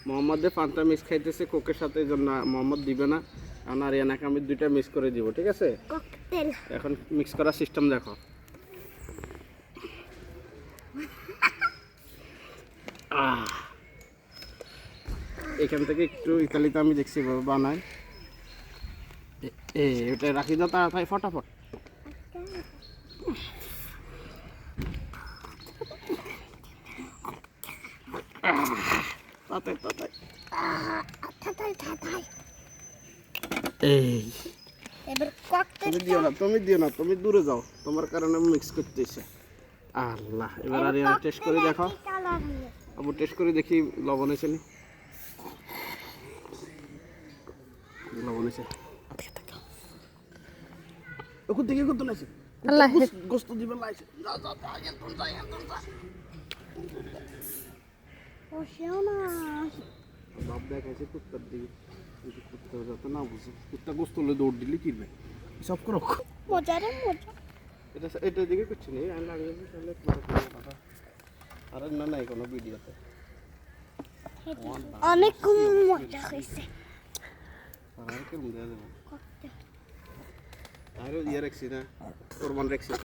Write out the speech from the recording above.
মোহাম্মদের পান্তা মিক্স খাইতেছে কোকের সাথে, এই জন্য মোহাম্মদ দিবে না। আর আরিয়ানাকে আমি দুইটা মিক্স করে দিব, ঠিক আছে? ককটেল এখন মিক্স করার সিস্টেম দেখো। এখান থেকে একটু ইতালিতে আমি দেখছি বানাই। এটা রাখি দাও তাড়াতাড়ি ফটাফট। এই এবার ককটেল তুমি দিও না, তুমি দূরে যাও, তোমার কারণে মিক্স করতেছে। আল্লাহ, এবার আরিয়ানা টেস্ট করে দেখো। আবু টেস্ট করে দেখি লবণ আছে নি। লবণ আছে ওখান থেকে কত নাইছে আল্লাহ গোস্ত দিবে লাইছে। যা যা যা একদম যা একদম যা। ও সেও না বাপ দেখাইছে কুত্তার দিকে, কিন্তু কুত্তা যাতে না বুঝে। কুত্তা গোস্ত হলে দৌড় দিলে কিনবে সব করো। মজারে মজা এটা দিকে করছি না আমি লাগিয়ে তাহলে কথা। আরে না নাই কোনো ভিডিওতে অনেক মজা হয়েছে আর কেমন দেওয়া যাবে। আর ইয়ে রাখছি না, ওর মন রাখছি।